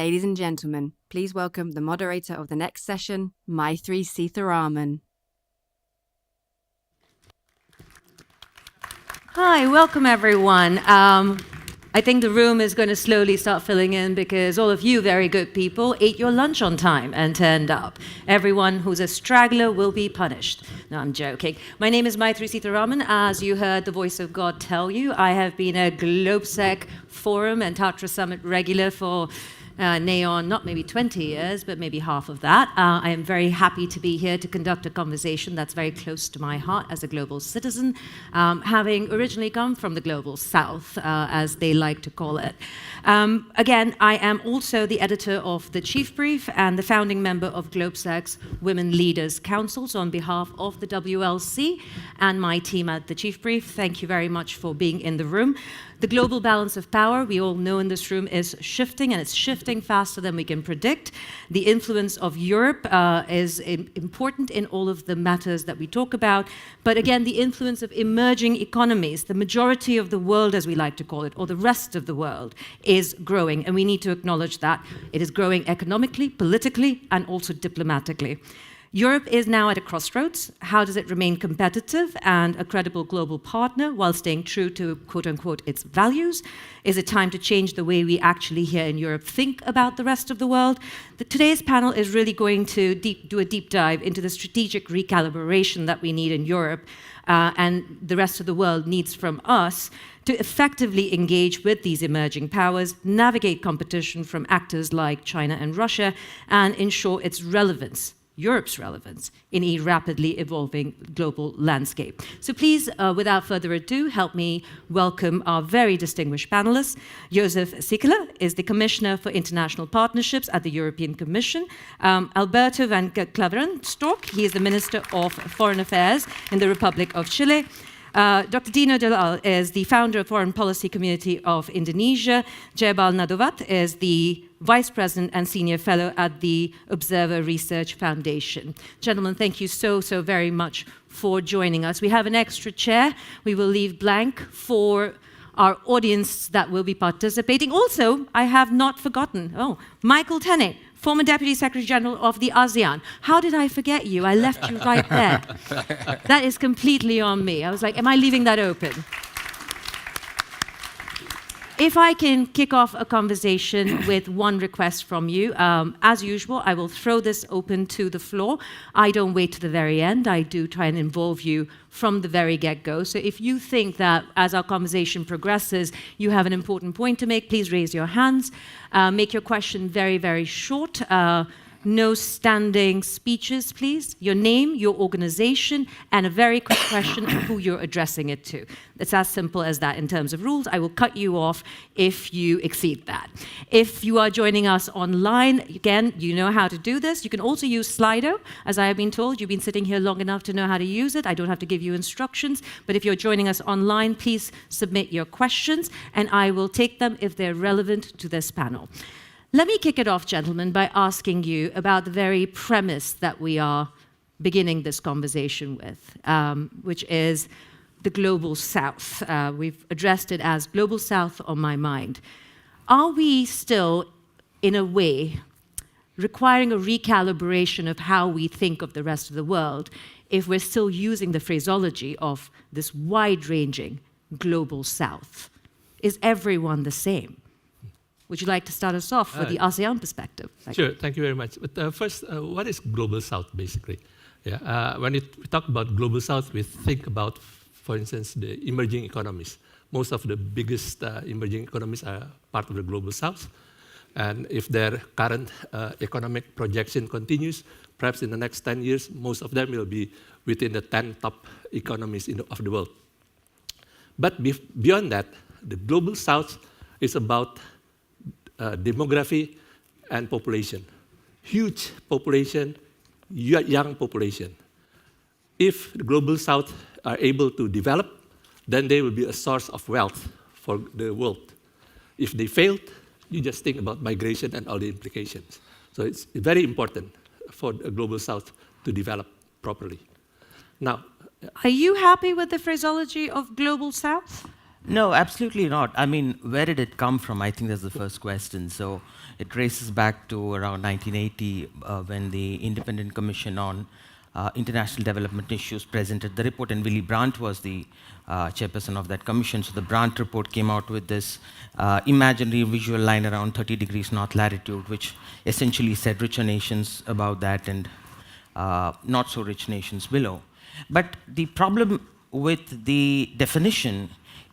Ladies and gentlemen, please welcome the moderator of the next session, Maithreyi Seetharaman. Hi, welcome everyone. I think the room is going to slowly start filling in because all of you very good people ate your lunch on time and turned up. Everyone who's a straggler will be punished. No, I'm joking. My name is Maithreyi Seetharaman. As you heard the voice of God tell you, I have been a GlobeSec Forum and Tatra Summit regular for neon, not maybe 20 years, but maybe half of that. I am very happy to be here to conduct a conversation that's very close to my heart as a global citizen, having originally come from the global south, as they like to call it. Again, I am also the editor of The Chief Brief and the founding member of GlobeSec's Women Leaders Council. So on behalf of the WLC and my team at The Chief Brief, thank you very much for being in the room. The global balance of power, we all know in this room, is shifting, and it's shifting faster than we can predict. The influence of Europe is important in all of the matters that we talk about. But again, the influence of emerging economies, the majority of the world, as we like to call it, or the rest of the world, is growing. And we need to acknowledge that. It is growing economically, politically, and also diplomatically. Europe is now at a crossroads. How does it remain competitive and a credible global partner while staying true to, quote unquote, its values? Is it time to change the way we actually here in Europe think about the rest of the world? Today's panel is really going to do a deep dive into the strategic recalibration that we need in Europe and the rest of the world needs from us to effectively engage with these emerging powers, navigate competition from actors like China and Russia, and ensure its relevance, Europe's relevance, in a rapidly evolving global landscape. So please, without further ado, help me welcome our very distinguished panelists. Jozef Síkela is the Commissioner for International Partnerships at the European Commission. Alberto van Klaveren, Stork, he is the Minister of Foreign Affairs in the Republic of Chile. Dr. Dino Djalal is the founder of Foreign Policy Community of Indonesia. Jaibal Naduvath is the Vice President and Senior Fellow at the Observer Research Foundation. Gentlemen, thank you so very much for joining us. We have an extra chair we will leave blank for our audience that will be participating. Also, I have not forgotten, Michael Tene, former Deputy Secretary General of the ASEAN. How did I forget you? I left you right there. That is completely on me. I was like, am I leaving that open? If I can kick off a conversation with one request from you, as usual, I will throw this open to the floor. I don't wait to the very end. I do try and involve you from the very get-go. So if you think that as our conversation progresses, you have an important point to make, please raise your hands. Make your question very short. No standing speeches, please. Your name, your organization, and a very quick question of who you're addressing it to. It's as simple as that in terms of rules. I will cut you off if you exceed that. If you are joining us online, again, you know how to do this. You can also use Slido. As I have been told, you've been sitting here long enough to know how to use it. I don't have to give you instructions. But if you're joining us online, please submit your questions, and I will take them if they're relevant to this panel. Let me kick it off, gentlemen, by asking you about the very premise that we are beginning this conversation with, which is the Global South. We've addressed it as Global South on my mind. Are we still, in a way, requiring a recalibration of how we think of the rest of the world if we're still using the phraseology of this wide-ranging Global South? Is everyone the same? Would you like to start us off with the ASEAN perspective? Sure, thank you very much. But first, what is Global South, basically? When we talk about Global South, we think about, for instance, the emerging economies. Most of the biggest emerging economies are part of the Global South. And if their current economic projection continues, perhaps in the next 10 years, most of them will be within the 10 top economies of the world. But beyond that, the Global South is about demography and population. Huge population, young population. If the Global South are able to develop, then they will be a source of wealth for the world. If they failed, you just think about migration and all the implications. So it's very important for the Global South to develop properly. Now, are you happy with the phraseology of Global South? No, absolutely not. I mean, where did it come from? I think that's the first question. So it traces back to around 1980 when the Independent Commission on International Development Issues presented the report, and Willy Brandt was the chairperson of that commission. So the Brandt report came out with this imaginary visual line around 30 degrees north latitude, which essentially said richer nations above that and not so rich nations below. But the problem with the definition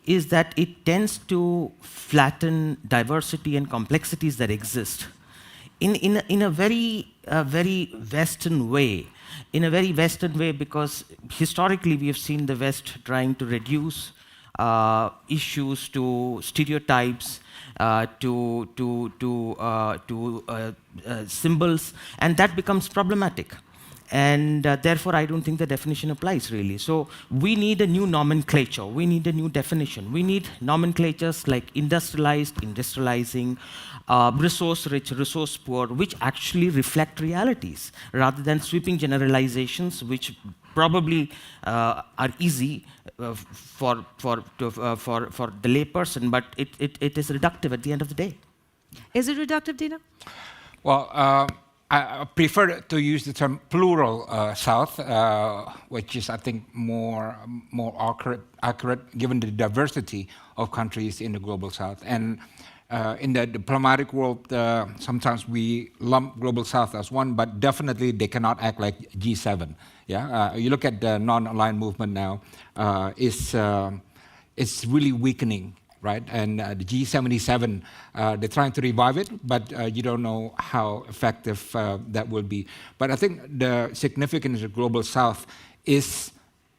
is that it tends to flatten diversity and complexities that exist in a very Western way. In a very Western way, because historically we have seen the West trying to reduce issues to stereotypes, to symbols, and that becomes problematic. And therefore, I don't think the definition applies, really. So we need a new nomenclature. We need a new definition. We need nomenclatures like industrialized, industrializing, resource-rich, resource-poor, which actually reflect realities, rather than sweeping generalizations, which probably are easy for the layperson, but it is reductive at the end of the day. Is it reductive, Dino? Well, I prefer to use the term plural South, which is, I think, more accurate given the diversity of countries in the global South. And in the diplomatic world, sometimes we lump global South as one, but definitely they cannot act like G7. Yeah, you look at the non-aligned movement now; it's really weakening. Right, and the G77, they're trying to revive it, but you don't know how effective that will be. But I think the significance of Global South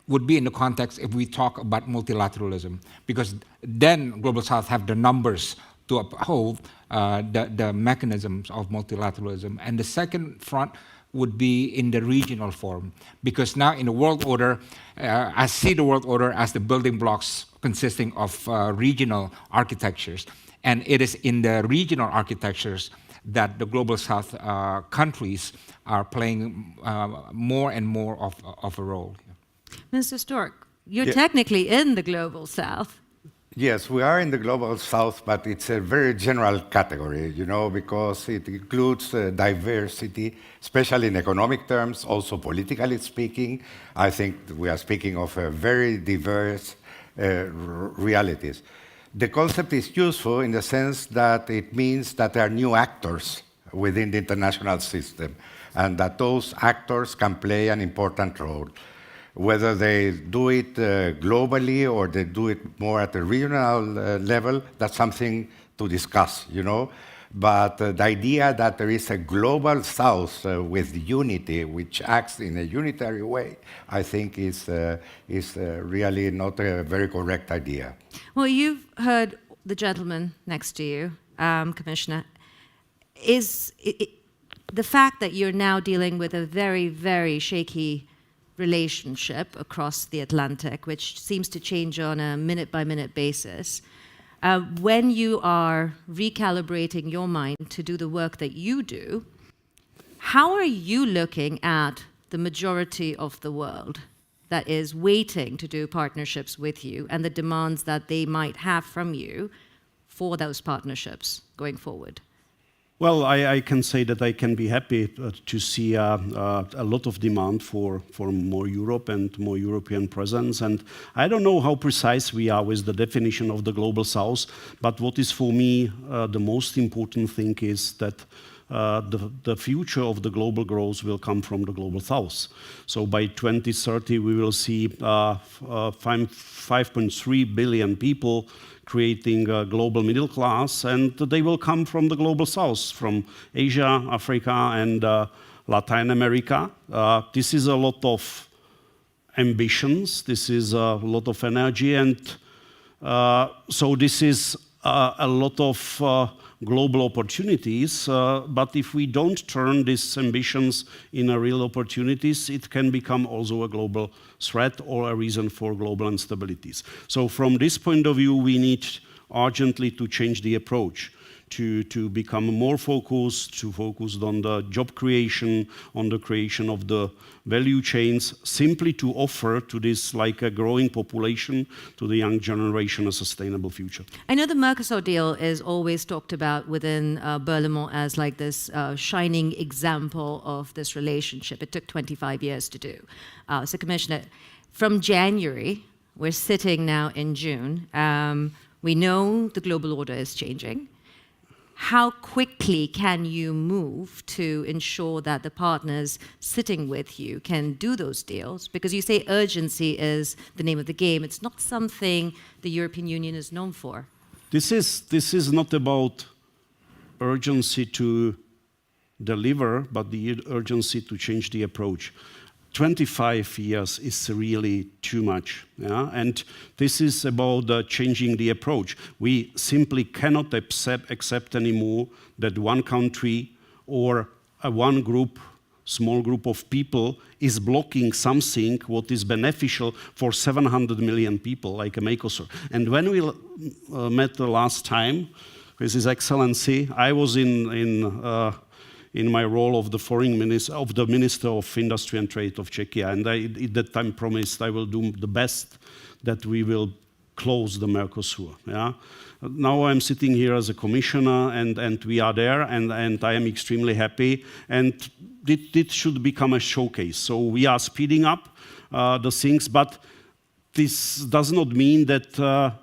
would be in the context if we talk about multilateralism, because then Global South have the numbers to uphold the mechanisms of multilateralism. And the second front would be in the regional form, because now in the world order, I see the world order as the building blocks consisting of regional architectures. And it is in the regional architectures that the Global South countries are playing more and more of a role. Mr. Stork, you're technically in the Global South. Yes, we are in the Global South, but it's a very general category, because it includes diversity, especially in economic terms, also politically speaking. I think we are speaking of very diverse realities. The concept is useful in the sense that it means that there are new actors within the international system, and that those actors can play an important role. Whether they do it globally or they do it more at a regional level, that's something to discuss, But the idea that there is a global South with unity, which acts in a unitary way, I think is really not a very correct idea. Well, you've heard the gentleman next to you, Commissioner. Is the fact that you're now dealing with a very, very shaky relationship across the Atlantic, which seems to change on a minute-by-minute basis, when you are recalibrating your mind to do the work that you do, how are you looking at the majority of the world that is waiting to do partnerships with you and the demands that they might have from you for those partnerships going forward? Well, I can say that I can be happy to see a lot of demand for more Europe and more European presence. And I don't know how precise we are with the definition of the Global South, but what is for me the most important thing is that the future of the global growth will come from the Global South. So by 2030, we will see 5.3 billion people creating a global middle class, and they will come from the Global South, from Asia, Africa, and Latin America. This is a lot of ambitions, this is a lot of energy, and so this is a lot of global opportunities, but if we don't turn these ambitions into real opportunities, it can become also a global threat or a reason for global instabilities. So from this point of view, we need urgently to change the approach, to become more focused, to focus on the job creation, on the creation of the value chains, simply to offer to this like a growing population, to the young generation, a sustainable future. I know the Mercosur deal is always talked about within Berlaymont as like this shining example of this relationship. It took 25 years to do. So Commissioner, from January, we're sitting now in June, we know the global order is changing. How quickly can you move to ensure that the partners sitting with you can do those deals? Because you say urgency is the name of the game. It's not something the European Union is known for. This is not about urgency to deliver, but the urgency to change the approach. 25 years is really too much, yeah? And this is about changing the approach. We simply cannot accept anymore that one country or one group, small group of people is blocking something what is beneficial for 700 million people, like a Mercosur. And when we met the last time with His Excellency, I was in my role of the foreign minister, of the Minister of Industry and Trade of Czechia, and I at that time promised I will do the best that we will close the Mercosur. Yeah? Now I'm sitting here as a commissioner, and we are there, and I am extremely happy, and it should become a showcase. So we are speeding up the things, but this does not mean that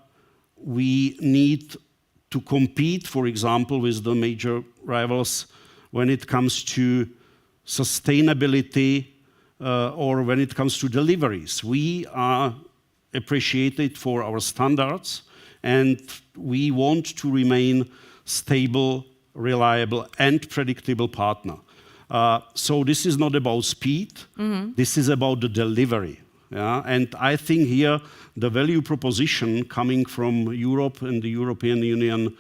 we need to compete, for example, with the major rivals when it comes to sustainability or when it comes to deliveries. We are appreciated for our standards, and we want to remain stable, reliable, and predictable partner. So this is not about speed, this is about the delivery. Yeah? And I think here the value proposition coming from Europe and the European Union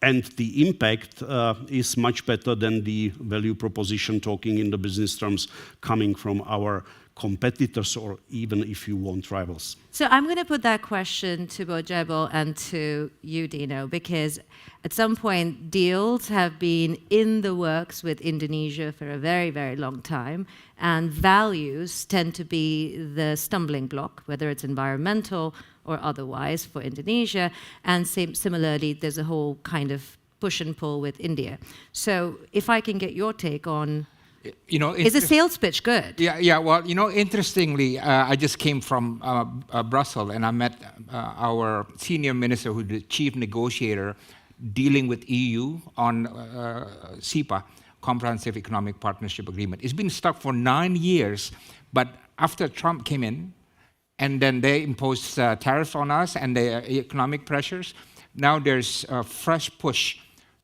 and the impact is much better than the value proposition, talking in the business terms, coming from our competitors or even, if you want, rivals. So I'm going to put that question to both Jaibal and to you, Dino, because at some point deals have been in the works with Indonesia for a very, very long time, and values tend to be the stumbling block, whether it's environmental or otherwise, for Indonesia, and similarly, there's a whole kind of push and pull with India. So if I can get your take on, is a sales pitch good? Yeah. Well, interestingly, I just came from Brussels, and I met our senior minister, who's the chief negotiator, dealing with EU on CEPA, Comprehensive Economic Partnership Agreement. It's been stuck for 9 years, but after Trump came in, and then they imposed tariffs on us and the economic pressures, now there's a fresh push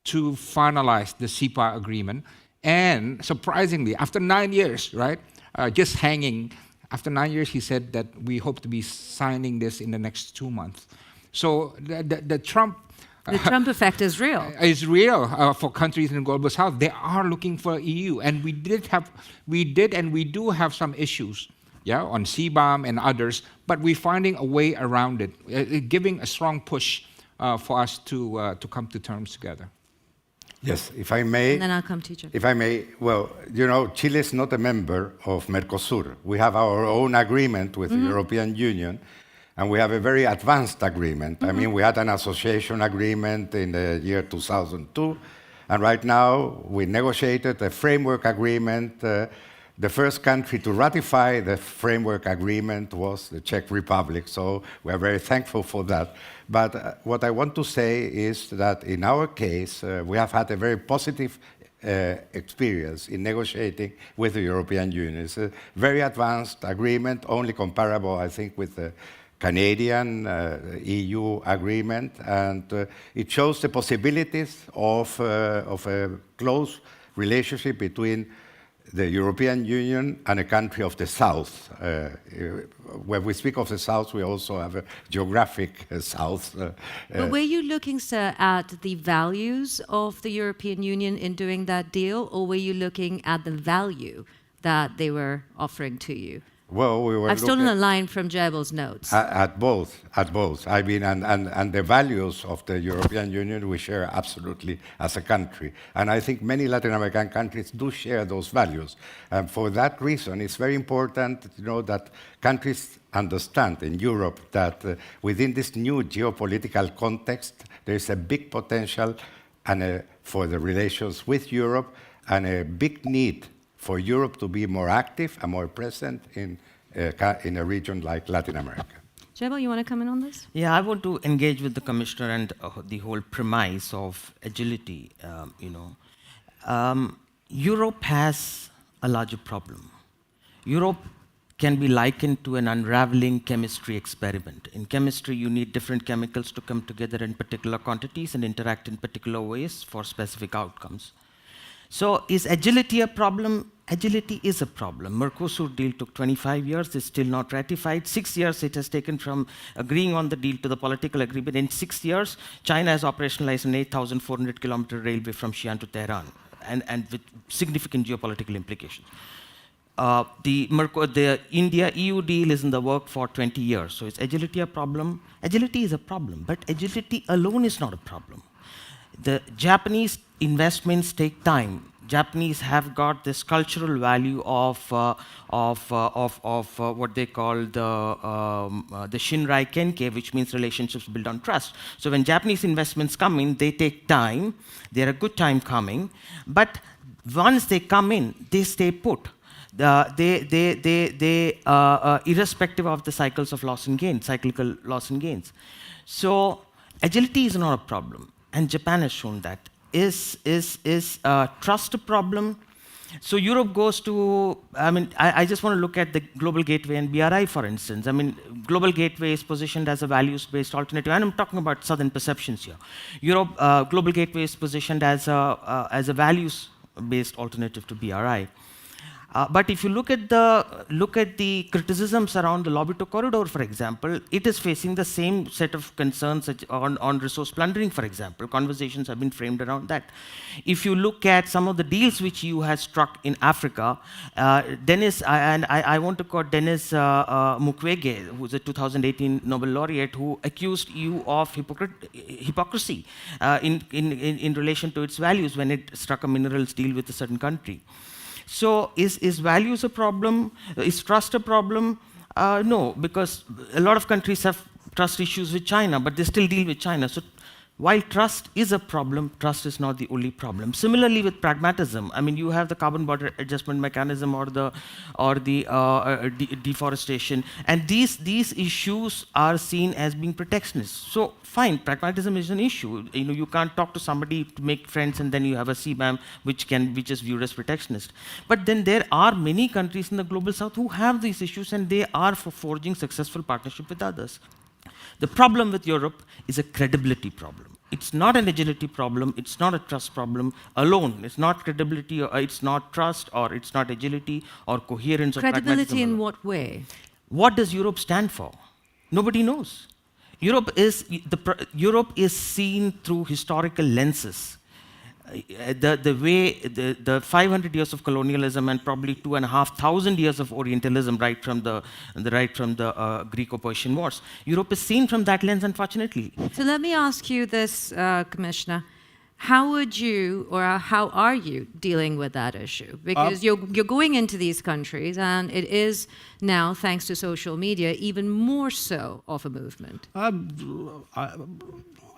to finalize the CEPA agreement. And surprisingly, after 9 years, right, just hanging, after 9 years, he said that we hope to be signing this in the next 2 months. So the Trump... The Trump effect is real. Is real for countries in the global south. They are looking for EU, and we do have some issues, yeah, on CBAM and others, but we're finding a way around it, giving a strong push for us to come to terms together. Yes, if I may. And then I'll come to you. If I may, well, Chile is not a member of Mercosur. We have our own agreement with the European Union, and we have a very advanced agreement. I mean, we had an association agreement in the year 2002, and right now we negotiated a framework agreement. The first country to ratify the framework agreement was the Czech Republic, so we are very thankful for that. But what I want to say is that in our case, we have had a very positive experience in negotiating with the European Union. It's a very advanced agreement, only comparable, I think, with the Canadian EU agreement, and it shows the possibilities of a close relationship between the European Union and a country of the South. When we speak of the South, we also have a geographic South. But were you looking, sir, at the values of the European Union in doing that deal, or were you looking at the value that they were offering to you? Well, we were I've stolen looking a line from Jaibal's notes. at both. I mean, and the values of the European Union we share absolutely as a country. And I think many Latin American countries do share those values. And for that reason, it's very important, that countries understand in Europe that within this new geopolitical context, there is a big potential for the relations with Europe and a big need for Europe to be more active and more present in a region like Latin America. Jaibal, you want to come in on this? Yeah, I want to engage with the commissioner and the whole premise of agility. Europe has a larger problem. Europe can be likened to an unraveling chemistry experiment. In chemistry, you need different chemicals to come together in particular quantities and interact in particular ways for specific outcomes. So is agility a problem? Agility is a problem. Mercosur deal took 25 years, it's still not ratified. 6 years it has taken from agreeing on the deal to the political agreement. In 6 years, China has operationalized an 8,400 kilometer railway from Xi'an to Tehran, and with significant geopolitical implications. The India-EU deal is in the work for 20 years. So is agility a problem? Agility is a problem, but agility alone is not a problem. The Japanese investments take time. Japanese have got this cultural value of what they call the Shinrai Kenkei, which means relationships built on trust. So when Japanese investments come in, they take time. They're a good time coming. But once they come in, they stay put. Irrespective of the cycles of loss and gain, cyclical loss and gains. So agility is not a problem, and Japan has shown that. Is trust a problem? So Europe goes to, I just want to look at the Global Gateway and BRI, for instance. Global Gateway is positioned as a values-based alternative, and I'm talking about Southern perceptions here. Europe, Global Gateway is positioned as a values-based alternative to BRI. But if you look at the criticisms around the Lobito corridor, for example, it is facing the same set of concerns on resource plundering, for example. Conversations have been framed around that. If you look at some of the deals which EU has struck in Africa, I want to quote Denis Mukwege, who's a 2018 Nobel laureate, who accused EU of hypocrisy in relation to its values when it struck a minerals deal with a certain country. So is values a problem? Is trust a problem? No, because a lot of countries have trust issues with China, but they still deal with China. So while trust is a problem, trust is not the only problem. Similarly with pragmatism, you have the carbon border adjustment mechanism or the deforestation, and these issues are seen as being protectionist. So fine, pragmatism is an issue. You can't talk to somebody to make friends and then you have a CBAM which is viewed as protectionist. But then there are many countries in the global south who have these issues, and they are for forging successful partnership with others. The problem with Europe is a credibility problem. It's not an agility problem, it's not a trust problem alone. It's not credibility, or it's not trust, or it's not agility, or coherence, or pragmatism. Credibility in what way? What does Europe stand for? Nobody knows. Europe is seen through historical lenses. The 500 years of colonialism and probably 2,500 years of Orientalism, right from the Greco-Persian Wars. Europe is seen from that lens, unfortunately. So let me ask you this, Commissioner. How would you, or how are you dealing with that issue? Because you're going into these countries, and it is now, thanks to social media, even more so of a movement.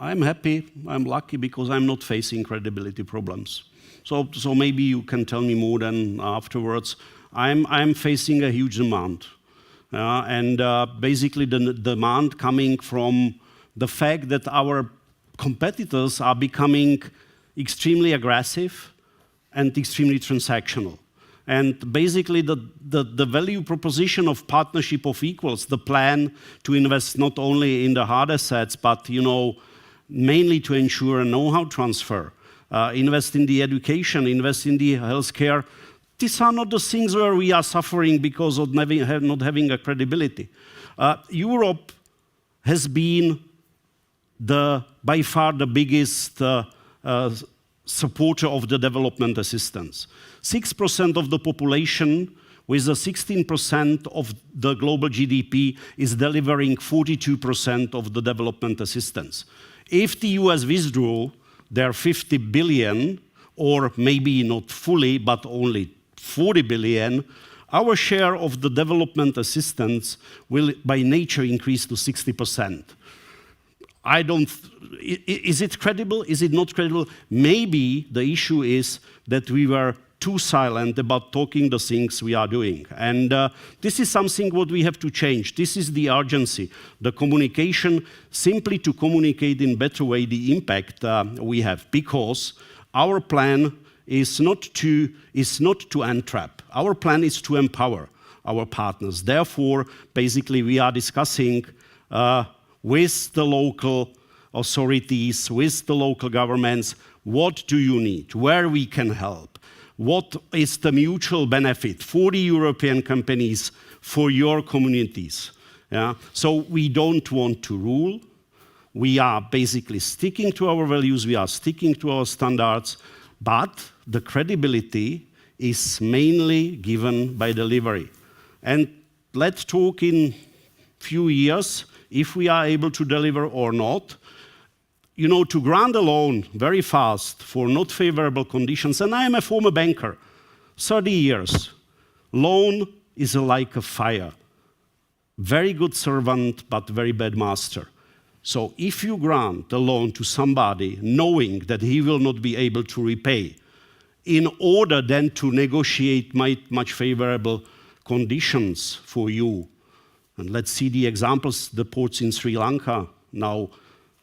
I'm happy, I'm lucky because I'm not facing credibility problems. So maybe you can tell me more than afterwards. I'm facing a huge demand. And basically the demand coming from the fact that our competitors are becoming extremely aggressive and extremely transactional. And basically the value proposition of partnership of equals, the plan to invest not only in the hard assets, but mainly to ensure a know-how transfer, invest in the education, invest in the healthcare. These are not the things where we are suffering because of not having a credibility. Europe has been by far the biggest supporter of the development assistance. 6% of the population with the 16% of the global GDP, is delivering 42% of the development assistance. If the US withdrew their 50 billion, or maybe not fully, but only 40 billion, our share of the development assistance will by nature increase to 60%. Is it credible? Is it not credible? Maybe the issue is that we were too silent about talking the things we are doing. And this is something what we have to change. This is the urgency, the communication, simply to communicate in better way the impact we have, because our plan is not to entrap. Our plan is to empower our partners. Therefore, basically, we are discussing with the local authorities, with the local governments, what do you need, where we can help, what is the mutual benefit for the European companies, for your communities. Yeah? So we don't want to rule. We are basically sticking to our values, we are sticking to our standards, but the credibility is mainly given by delivery. And let's talk in few years if we are able to deliver or not. You know, to grant a loan very fast for not favorable conditions, and I am a former banker, 30 years, loan is like a fire. Very good servant, but very bad master. So if you grant a loan to somebody knowing that he will not be able to repay, in order then to negotiate much favorable conditions for you, and let's see the examples, the ports in Sri Lanka, now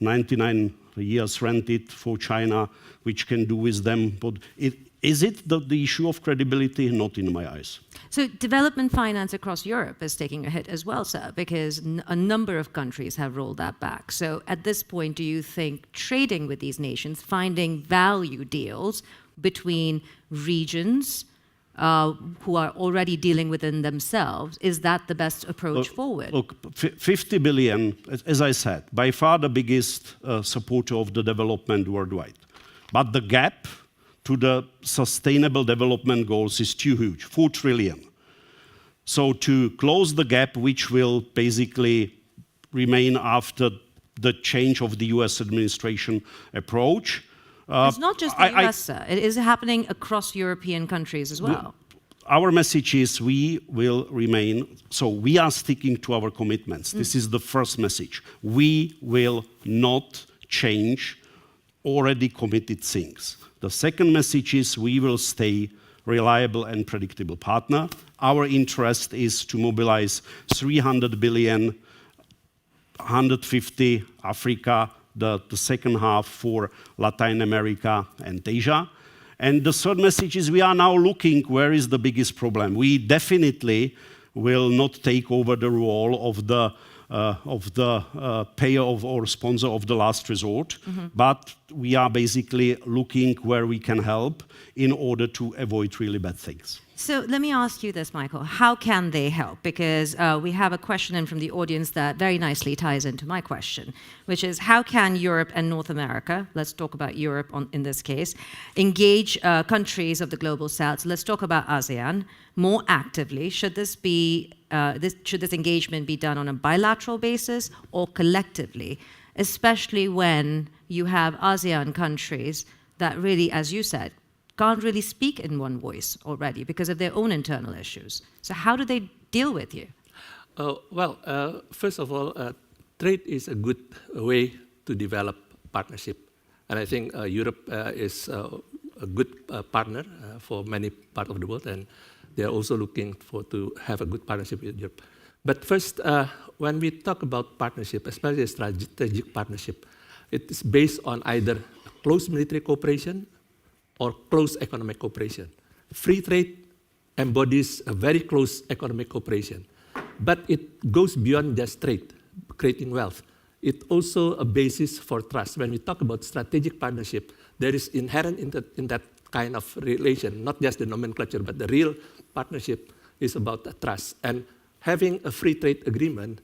99 years rented for China, which can do with them. But is it the issue of credibility? Not in my eyes. So development finance across Europe is taking a hit as well, sir, because a number of countries have rolled that back. So at this point, do you think trading with these nations, finding value deals between regions who are already dealing within themselves, is that the best approach forward? Look, 50 billion, as I said, by far the biggest supporter of the development worldwide. But the gap to the sustainable development goals is too huge, 4 trillion. So to close the gap, which will basically remain after the change of the US administration approach. It's not just the US, sir. It is happening across European countries as well. Our message is we will remain, so we are sticking to our commitments. This is the first message. We will not change already committed things. The second message is we will stay reliable and predictable partner. Our interest is to mobilize 300 billion, 150 Africa, the second half for Latin America and Asia. And the third message is we are now looking where is the biggest problem. We definitely will not take over the role of the payer or sponsor of the last resort, but we are basically looking where we can help in order to avoid really bad things. So let me ask you this, Michael. How can they help? Because we have a question in from the audience that very nicely ties into my question, which is how can Europe and North America, let's talk about Europe in this case, engage countries of the global south, let's talk about ASEAN, more actively? Should this engagement be done on a bilateral basis or collectively, especially when you have ASEAN countries that really, as you said, can't really speak in one voice already because of their own internal issues. So how do they deal with you? First of all, trade is a good way to develop partnership. And I think Europe is a good partner for many parts of the world, and they're also looking to have a good partnership with Europe. But first, when we talk about partnership, especially a strategic partnership, it is based on either close military cooperation or close economic cooperation. Free trade embodies a very close economic cooperation, but it goes beyond just trade, creating wealth. It's also a basis for trust. When we talk about strategic partnership, there is inherent in that kind of relation, not just the nomenclature, but the real partnership is about trust. And having a free trade agreement,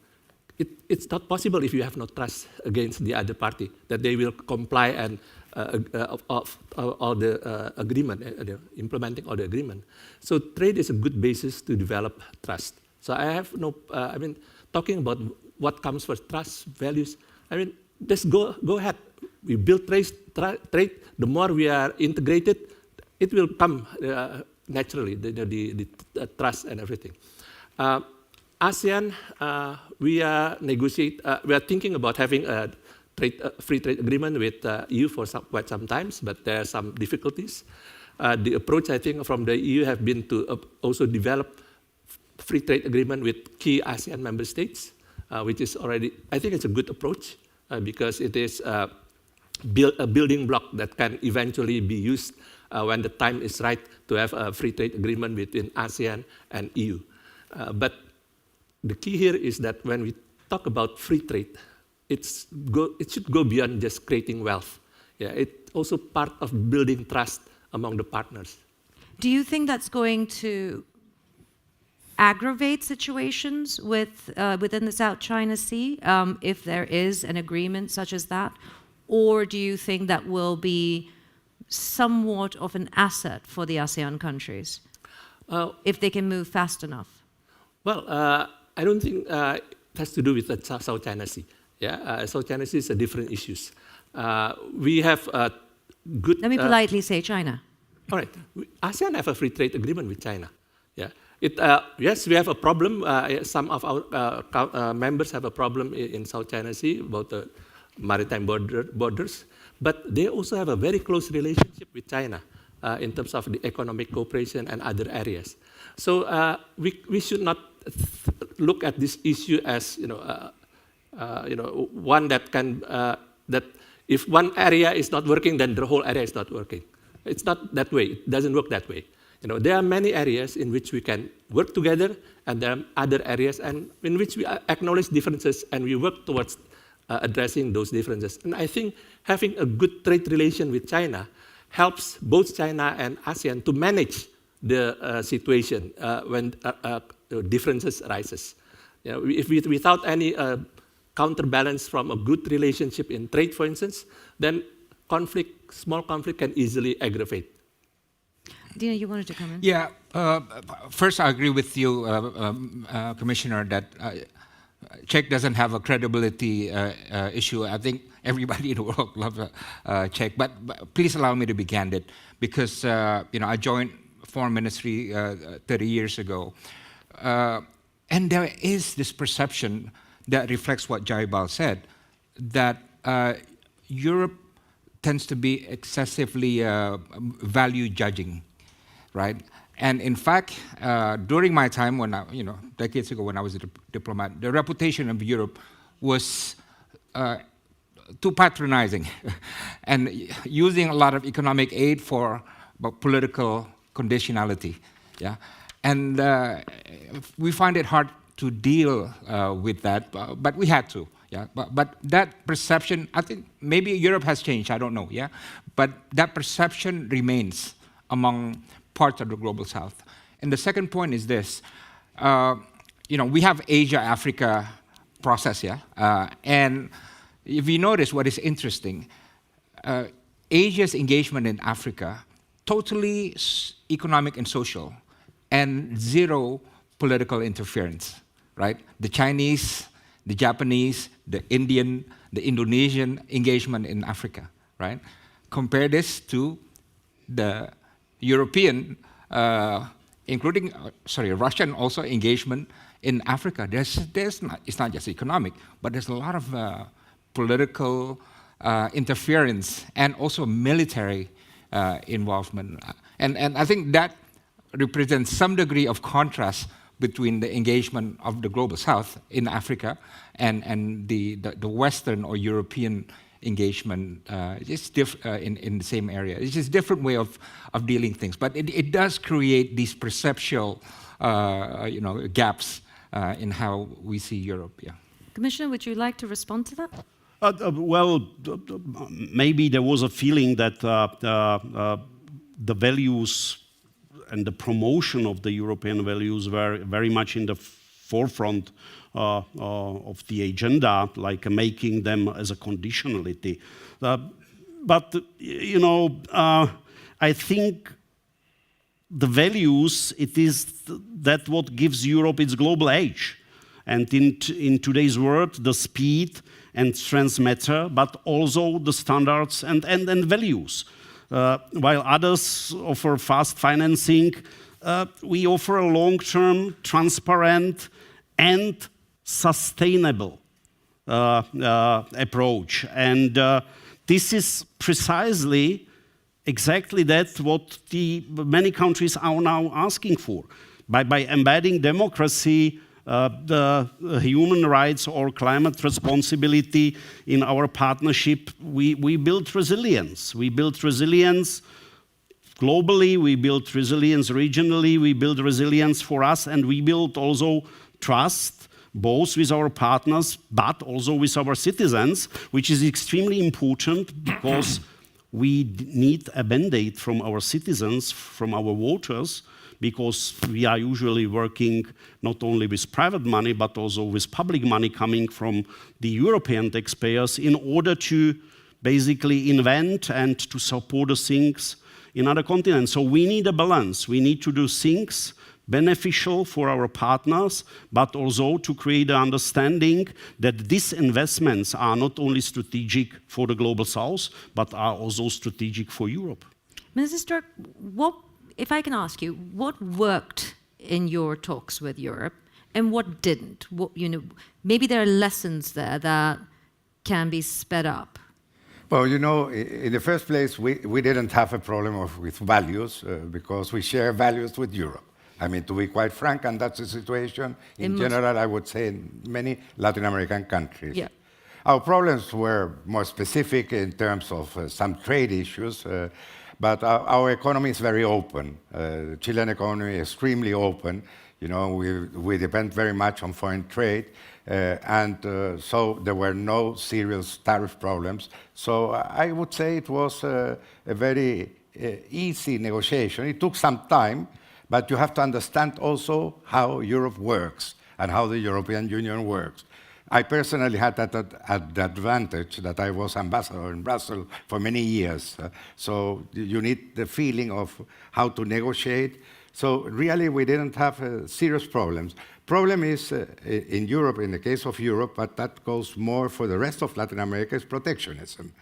it's not possible if you have no trust against the other party, that they will comply and of all the agreement, implementing all the agreement. So trade is a good basis to develop trust. So I have no, I mean, talking about what comes first, trust, values, I mean, just go ahead. We build trade, the more we are integrated, it will come naturally, the trust and everything. ASEAN, we are thinking about having a free trade agreement with EU for quite some time, but there are some difficulties. The approach, I think, from the EU have been to also develop free trade agreement with key ASEAN member states, which is already, I think it's a good approach because it is a building block that can eventually be used when the time is right to have a free trade agreement between ASEAN and EU. But the key here is that when we talk about free trade, it should go beyond just creating wealth. Yeah, it's also part of building trust among the partners. Do you think that's going to aggravate situations within the South China Sea if there is an agreement such as that? Or do you think that will be somewhat of an asset for the ASEAN countries if they can move fast enough? Well, I don't think it has to do with the South China Sea. Yeah, South China Sea is a different issues. We have good... Let me politely say China. All right. ASEAN have a free trade agreement with China. Yeah. Yes, we have a problem. Some of our members have a problem in South China Sea about the maritime borders. But they also have a very close relationship with China in terms of the economic cooperation and other areas. So we should not look at this issue as one that can that if one area is not working, then the whole area is not working. It's not that way. It doesn't work that way. There are many areas in which we can work together, and there are other areas in which we acknowledge differences and we work towards addressing those differences. And I think having a good trade relation with China helps both China and ASEAN to manage the situation when differences arises. Without any counterbalance from a good relationship in trade, for instance, then small conflict can easily aggravate. Dino, you wanted to come in? Yeah, first I agree with you, Commissioner, that Czech doesn't have a credibility issue. I think everybody in the world loves Czech, but please allow me to be candid, because I joined Foreign Ministry 30 years ago, and there is this perception that reflects what Jaibal said, that Europe tends to be excessively value judging, right? And in fact, during my time, when decades ago when I was a diplomat, the reputation of Europe was too patronizing and using a lot of economic aid for political conditionality. Yeah, and we find it hard to deal with that, but we had to. Yeah, but that perception, I think maybe Europe has changed. I don't know. Yeah, but that perception remains among parts of the global South. And the second point is this: we have Asia-Africa process, yeah, and if you notice what is interesting, Asia's engagement in Africa totally economic and social, and zero political interference, right? The Chinese, the Japanese, the Indian, the Indonesian engagement in Africa, right? Compare this to the European, including, Russian also engagement in Africa. It's not just economic, but there's a lot of political interference and also military involvement. And I think that represents some degree of contrast between the engagement of the global South in Africa and the Western or European engagement in the same area. It's just a different way of dealing things. But it does create these perceptual gaps in how we see Europe. Yeah. Commissioner, would you like to respond to that? Maybe there was a feeling that the values and the promotion of the European values were very much in the forefront of the agenda, like making them as a conditionality. but you know, I think the values, it is that what gives Europe its global edge. And in today's world, the speed and strength matter, but also the standards and values. While others offer fast financing, we offer a long-term, transparent, and sustainable approach. And this is precisely exactly that what many countries are now asking for. By embedding democracy, the human rights or climate responsibility in our partnership, we build resilience. We build resilience globally, we build resilience regionally, we build resilience for us, and we build also trust, both with our partners, but also with our citizens, which is extremely important because we need a mandate from our citizens, from our voters, because we are usually working not only with private money, but also with public money coming from the European taxpayers in order to basically invent and to support the things in other continents. So we need a balance. We need to do things beneficial for our partners, but also to create an understanding that these investments are not only strategic for the Global South, but are also strategic for Europe. Mrs. Stork, if I can ask you, what worked in your talks with Europe and what didn't? Maybe there are lessons there that can be sped up. Well, you know, in the first place, we didn't have a problem with values because we share values with Europe. I mean, to be quite frank, and that's the situation in general, I would say, in many Latin American countries. Yeah. Our problems were more specific in terms of some trade issues, but our economy is very open. The Chilean economy is extremely open. You know, we depend very much on foreign trade, and so there were no serious tariff problems. So I would say it was a very easy negotiation. It took some time, but you have to understand also how Europe works and how the European Union works. I personally had that advantage that I was ambassador in Brussels for many years. So you need the feeling of how to negotiate. So really, we didn't have serious problems. Problem is in Europe, in the case of Europe, but that goes more for the rest of Latin America, is protectionism.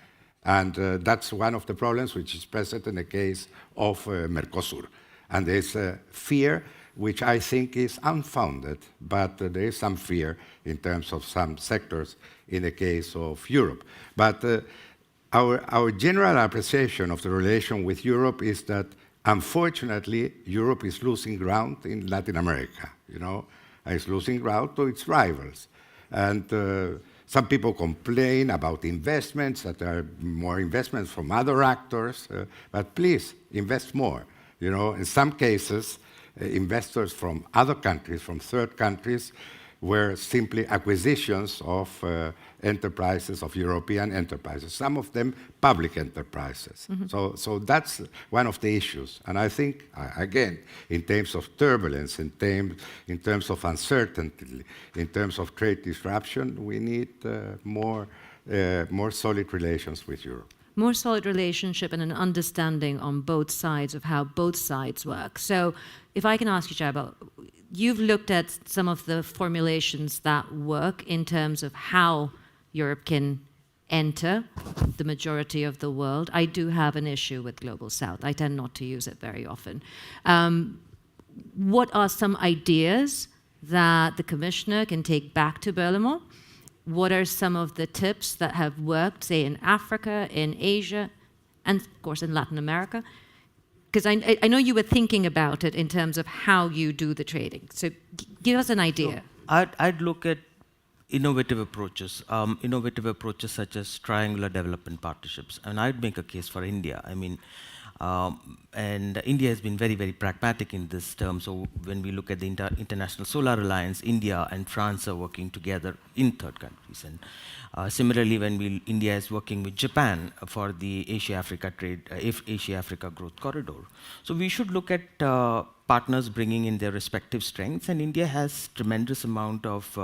And that's one of the problems which is present in the case of Mercosur. And there's a fear which I think is unfounded, but there is some fear in terms of some sectors in the case of Europe. But our general appreciation of the relation with Europe is that, unfortunately, Europe is losing ground in Latin America, you know, and it's losing ground to its rivals. And some people complain about investments, that there are more investments from other actors, but please, invest more. You know, in some cases, investors from other countries, from third countries, were simply acquisitions of enterprises, of European enterprises, some of them public enterprises. Mm-hmm. So that's one of the issues. And I think, again, in terms of turbulence, in terms of uncertainty, in terms of trade disruption, we need more solid relations with Europe. More solid relationship and an understanding on both sides of how both sides work. So if I can ask you, Jaibal, you've looked at some of the formulations that work in terms of how Europe can enter the majority of the world. I do have an issue with Global South. I tend not to use it very often. What are some ideas that the Commissioner can take back to Berlaymont? What are some of the tips that have worked, say, in Africa, in Asia, and of course in Latin America? Because I know you were thinking about it in terms of how you do the trading. So give us an idea. So I'd look at innovative approaches such as triangular development partnerships. And I'd make a case for India. I mean, and India has been very, very pragmatic in this term. So when we look at the International Solar Alliance, India and France are working together in third countries. And similarly, when India is working with Japan for the Asia-Africa trade, Asia-Africa growth corridor. So we should look at partners bringing in their respective strengths, and India has tremendous amount of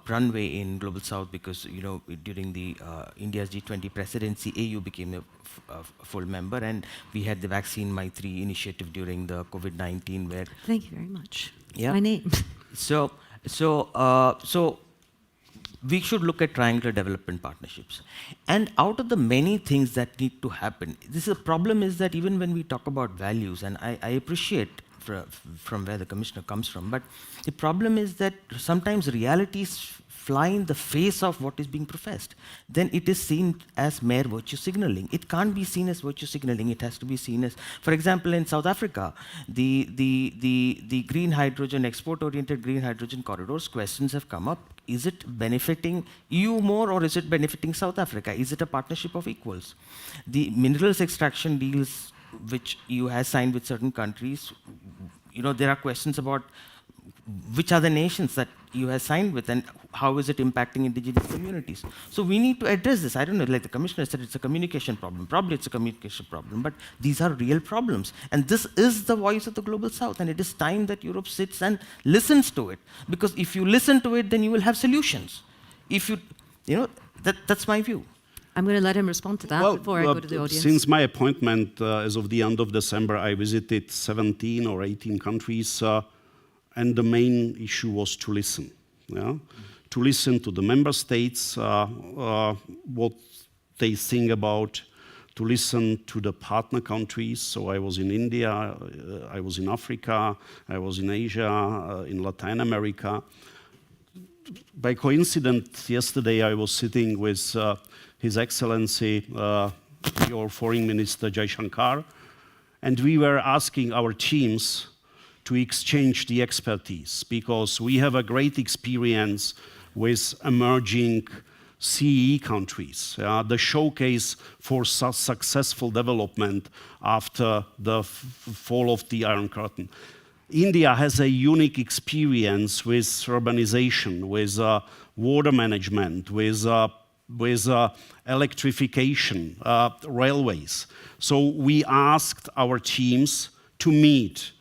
runway in Global South because, during the India's G20 presidency, AU became a full member, and we had the vaccine Maithreyi initiative during the COVID-19 where... Thank you very much. Yeah. My name. So we should look at triangular development partnerships. And out of the many things that need to happen, this is a problem is that even when we talk about values, and I appreciate from where the commissioner comes from, but the problem is that sometimes realities fly in the face of what is being professed. Then it is seen as mere virtue signaling. It can't be seen as virtue signaling. It has to be seen as, for example, in South Africa, the green hydrogen, export-oriented green hydrogen corridors, questions have come up. Is it benefiting EU more, or is it benefiting South Africa? Is it a partnership of equals? The minerals extraction deals which EU has signed with certain countries, there are questions about which are the nations that EU has signed with and how is it impacting indigenous communities. So we need to address this. I don't know, like the commissioner said, it's a communication problem. Probably it's a communication problem, but these are real problems. And this is the voice of the Global South, and it is time that Europe sits and listens to it. Because if you listen to it, then you will have solutions. If that's my view. I'm going to let him respond to that before I go to the audience. Since my appointment, as of the end of December, I visited 17 or 18 countries, and the main issue was to listen. To listen to the member states, what they think about, to listen to the partner countries. So I was in India, I was in Africa, I was in Asia, in Latin America. By coincidence, yesterday I was sitting with His Excellency, your Foreign Minister Jaishankar, and we were asking our teams to exchange the expertise, because we have a great experience with emerging CEE countries, the showcase for successful development after the fall of the Iron Curtain. India has a unique experience with urbanization, with water management, with electrification, railways. So we asked our teams to meet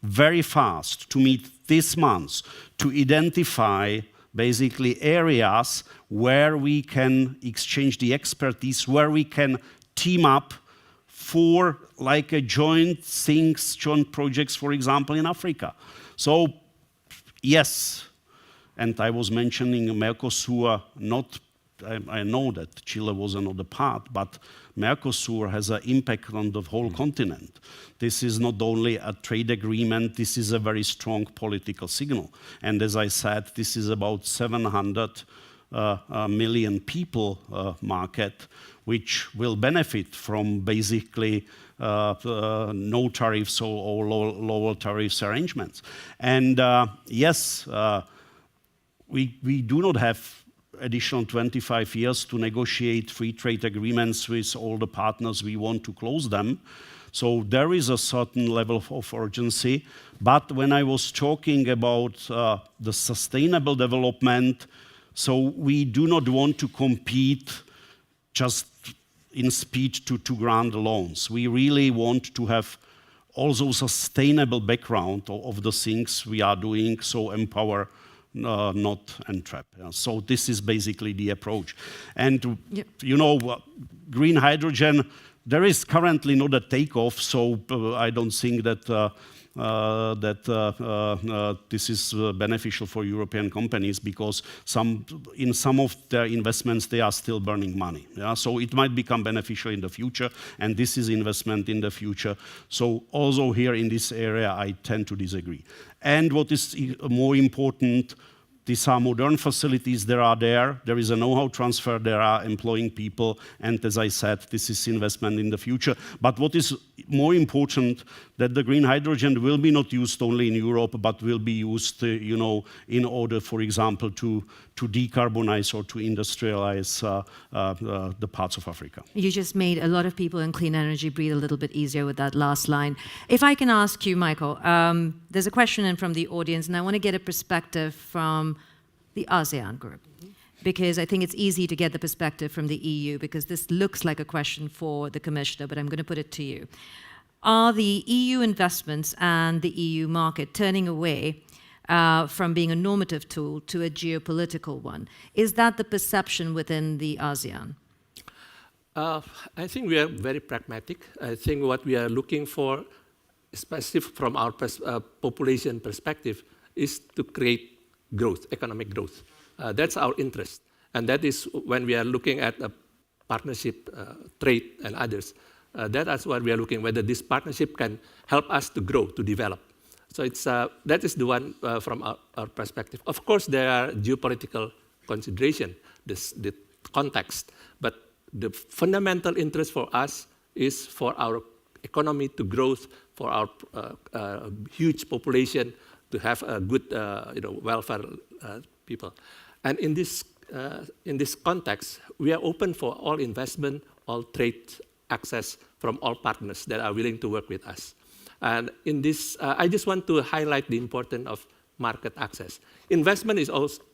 very fast, to meet this month, to identify basically areas where we can exchange the expertise, where we can team up for like a joint things, joint projects, for example, in Africa. So yes, and I was mentioning Mercosur, I know that Chile was another part, but Mercosur has an impact on the whole continent. This is not only a trade agreement, this is a very strong political signal. And as I said, this is about 700 million people market, which will benefit from basically no tariffs or lower tariffs arrangements. And yes, we do not have additional 25 years to negotiate free trade agreements with all the partners we want to close them. So there is a certain level of urgency. But when I was talking about the sustainable development, so we do not want to compete just in speed to grant loans. We really want to have also sustainable background of the things we are doing, so empower, not entrap. So this is basically the approach. And green hydrogen, there is currently not a takeoff, so I don't think that this is beneficial for European companies, because in some of their investments they are still burning money. So it might become beneficial in the future, and this is investment in the future. So also here in this area I tend to disagree. And what is more important, these are modern facilities, there is a know-how transfer, there are employing people, and as I said, this is investment in the future. But what is more important, that the green hydrogen will be not used only in Europe, but will be used, in order, for example, to decarbonize or to industrialize the parts of Africa. You just made a lot of people in clean energy breathe a little bit easier with that last line. If I can ask you, Michael, there's a question in from the audience, and I want to get a perspective from the ASEAN group, because I think it's easy to get the perspective from the EU, because this looks like a question for the commissioner, but I'm going to put it to you. Are the EU investments and the EU market turning away from being a normative tool to a geopolitical one? Is that the perception within the ASEAN? I think we are very pragmatic. I think what we are looking for, especially from our population perspective, is to create growth, economic growth. That's our interest. And that is when we are looking at a partnership, trade, and others. That is what we are looking, whether this partnership can help us to grow, to develop. So that is the one from our perspective. Of course, there are geopolitical considerations, the context, but the fundamental interest for us is for our economy to grow, for our huge population to have a good welfare people. And in this context, we are open for all investment, all trade access from all partners that are willing to work with us. And in this, I just want to highlight the importance of market access. Investment is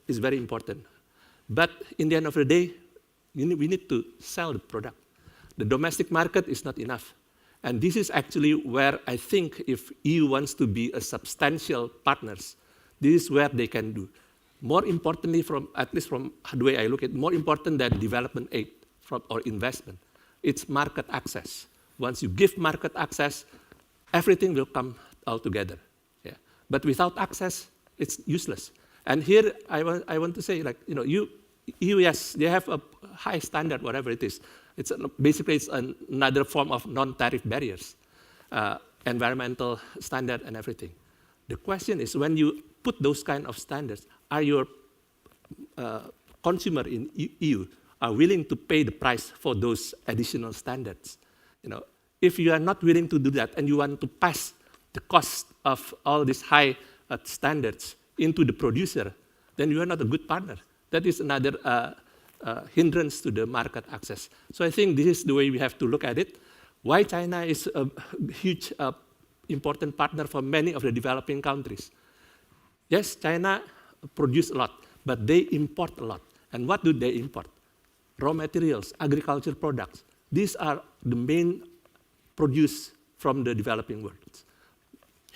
very important. But in the end of the day, we need to sell the product. The domestic market is not enough. And this is actually where I think if EU wants to be a substantial partners, this is where they can do. More importantly, at least from the way I look at it, more important than development aid or investment, it's market access. Once you give market access, everything will come all together. Yeah. But without access, it's useless. And here I want to say, EU, yes, they have a high standard, whatever it is. Basically, it's another form of non-tariff barriers, environmental standard and everything. The question is, when you put those kind of standards, are your consumer in EU are willing to pay the price for those additional standards? If you are not willing to do that and you want to pass the cost of all these high standards into the producer, then you are not a good partner. That is another hindrance to the market access. So I think this is the way we have to look at it. Why China is a huge, important partner for many of the developing countries. Yes, China produces a lot, but they import a lot. And what do they import? Raw materials, agriculture products. These are the main produce from the developing world.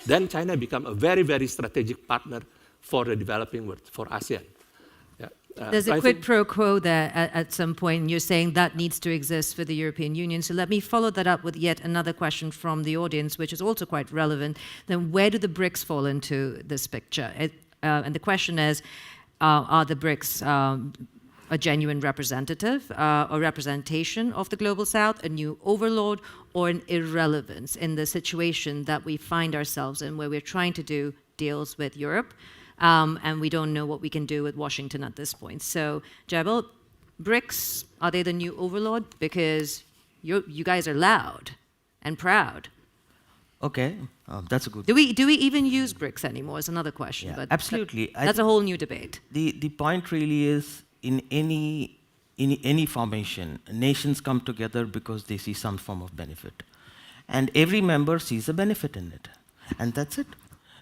Then China become a very, very strategic partner for the developing world, for ASEAN. There's a quid pro quo there at some point, and you're saying that needs to exist for the European Union. So let me follow that up with yet another question from the audience, which is also quite relevant. Then where do the BRICS fall into this picture? And the question is, are the BRICS a genuine representative, a representation of the Global South, a new overlord, or an irrelevance in the situation that we find ourselves in, where we're trying to do deals with Europe, and we don't know what we can do with Washington at this point. So, Jaibal, BRICS, are they the new overlord? Because you guys are loud and proud. Okay, that's a good. Do we even use BRICS anymore? Is another question. Yeah, but absolutely. That's a whole new debate. The point really is, in any formation, nations come together because they see some form of benefit, and every member sees a benefit in it, and that's it.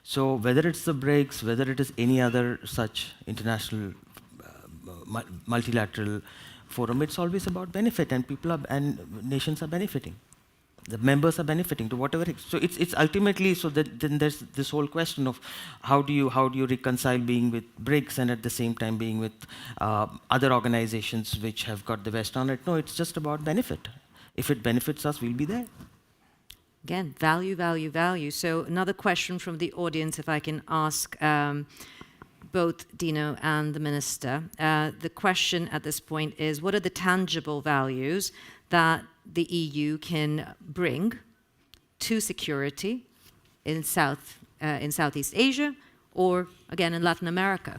So whether it's the BRICS, whether it is any other such international multilateral forum, it's always about benefit, and nations are benefiting. The members are benefiting to whatever. So it's ultimately, so that then there's this whole question of how do you reconcile being with BRICS and at the same time being with other organizations which have got the West on it. No, it's just about benefit. If it benefits us, we'll be there. Again, value, value, value. So another question from the audience, if I can ask both Dino and the Minister. The question at this point is, what are the tangible values that the EU can bring to security in Southeast Asia, or again in Latin America?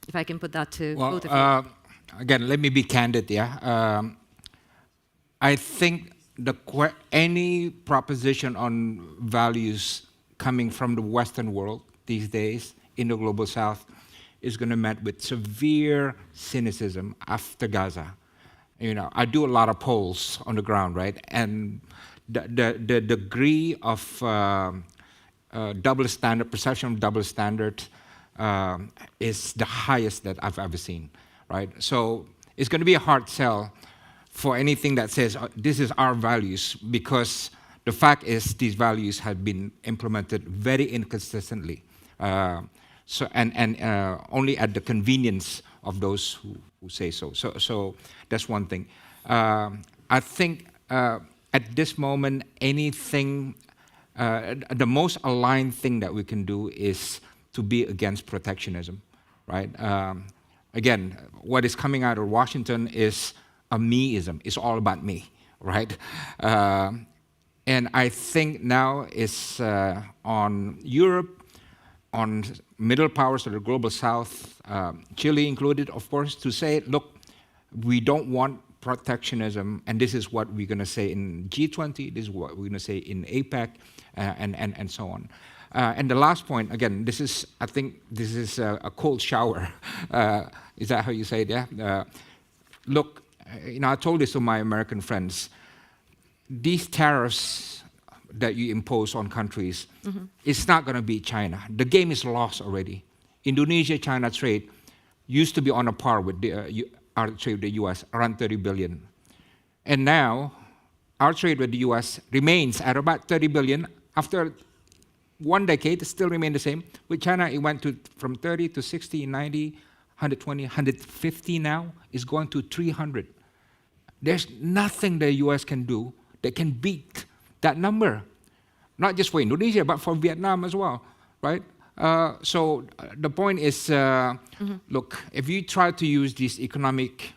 If I can put that to both of you. Again, let me be candid. I think any proposition on values coming from the Western world these days in the Global South is going to be met with severe cynicism after Gaza. I do a lot of polls on the ground, right? And the degree of double standard, perception of double standard is the highest that I've ever seen, right? So it's going to be a hard sell for anything that says this is our values, because The fact is, these values have been implemented very inconsistently, and only at the convenience of those who say so. So that's one thing. I think at this moment, anything, the most aligned thing that we can do is to be against protectionism, right? Again, what is coming out of Washington is a meism. It's all about me, right? And I think now it's on Europe, on middle powers of the global south, Chile included, of course, to say, look, we don't want protectionism, and this is what we're going to say in G20, this is what we're going to say in APEC, and so on. And the last point, again, this is, I think, this is a cold shower. Is that how you say it? Yeah. Look, I told this to my American friends. These tariffs that you impose on countries, it's not going to beat China. The game is lost already. Indonesia-China trade used to be on a par with our trade with the U.S., around 30 billion. And now, our trade with the U.S. remains at about 30 billion. After 1 decade, it still remains the same. With China, it went from 30 to 60, 90, 120, 150 now. It's going to 300. There's nothing the U.S. can do that can beat that number. Not just for Indonesia, but for Vietnam as well, right? So the point is, look, if you try to use these economic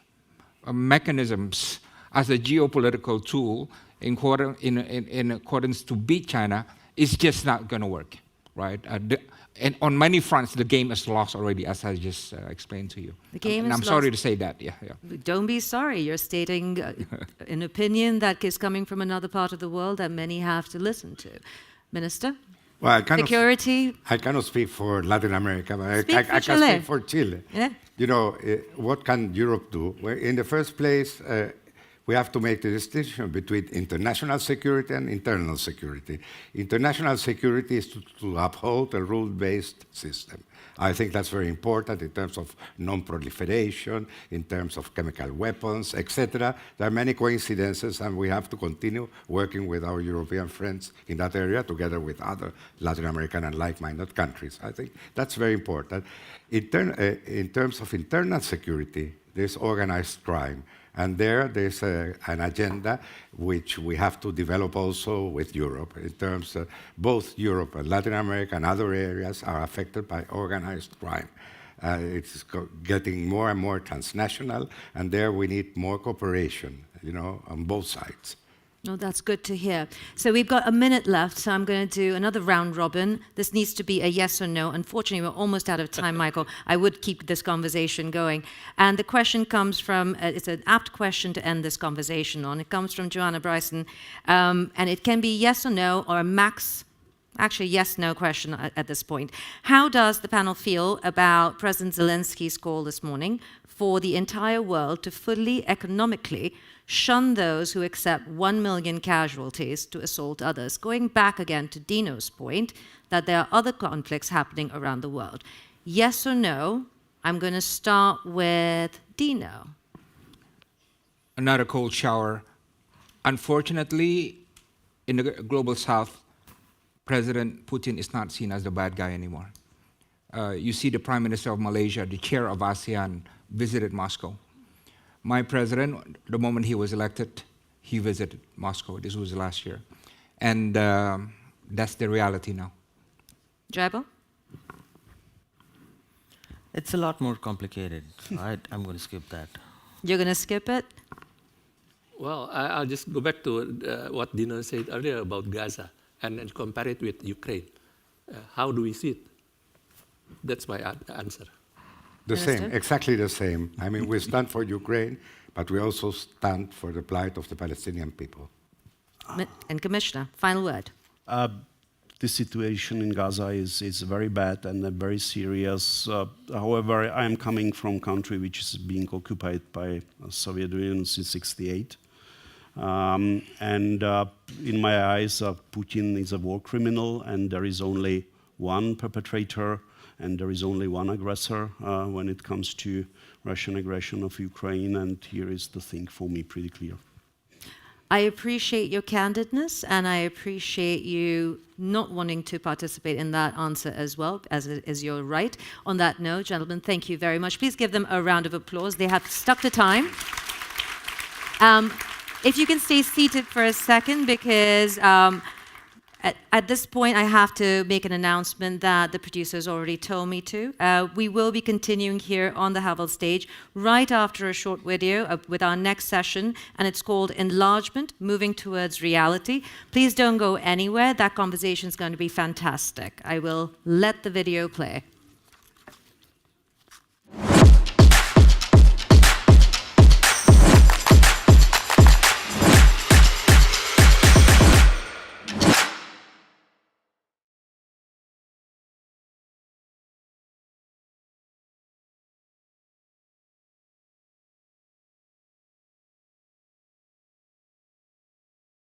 mechanisms as a geopolitical tool in accordance to beat China, it's just not going to work, right? And on many fronts, the game is lost already, as I just explained to you. The game and is I'm sorry to say that, yeah. Don't be sorry. You're stating an opinion that is coming from another part of the world that many have to listen to. Minister? Well, Security? I cannot speak for Latin America, but I can Chile. speak for Chile. Yeah. What can Europe do? Well, in the first place, we have to make the distinction between international security and internal security. International security is to uphold a rule-based system. I think that's very important in terms of non-proliferation, in terms of chemical weapons, etc. There are many coincidences, and we have to continue working with our European friends in that area, together with other Latin American and like-minded countries. I think that's very important. In terms of internal security, there's organized crime. And there's an agenda which we have to develop also with Europe, in terms of both Europe and Latin America and other areas are affected by organized crime. It's getting more and more transnational, and there we need more cooperation, on both sides. Oh, that's good to hear. So we've got a minute left, so I'm going to do another round robin. This needs to be a yes or no. Unfortunately, we're almost out of time, Michael. I would keep this conversation going. And the question comes from, it's an apt question to end this conversation on. It comes from Joanna Bryson, and it can be yes or no, or a max, actually yes-no question at this point. How does the panel feel about President Zelensky's call this morning for the entire world to fully economically shun those who accept 1 million casualties to assault others? Going back again to Dino's point that there are other conflicts happening around the world. Yes or no? I'm going to start with Dino. Another cold shower. Unfortunately, in the global south, President Putin is not seen as the bad guy anymore. You see the Prime Minister of Malaysia, the chair of ASEAN, visited Moscow. My president, the moment he was elected, he visited Moscow. This was last year. And that's the reality now. Jaibal? It's a lot more complicated. I'm going to skip that. You're going to skip it? Well, I'll just go back to what Dino said earlier about Gaza and compare it with Ukraine. How do we see it? That's my answer. The same, exactly the same. I mean, we stand for Ukraine, but we also stand for the plight of the Palestinian people. And Commissioner, final word. The situation in Gaza is very bad and very serious. However, I am coming from a country which is being occupied by the Soviet Union since '68. And in my eyes, Putin is a war criminal, and there is only one perpetrator, and there is only one aggressor when it comes to Russian aggression of Ukraine, and here is the thing for me pretty clear. I appreciate your candidness, and I appreciate you not wanting to participate in that answer as well, as it is your right. On that note, gentlemen, thank you very much. Please give them a round of applause. They have stuck to time. If you can stay seated for a second, because at this point, I have to make an announcement that the producers already told me to. We will be continuing here on the Jaibal stage right after a short video with our next session, and it's called Enlargement, Moving Towards Reality. Please don't go anywhere. That conversation is going to be fantastic. I will let the video play.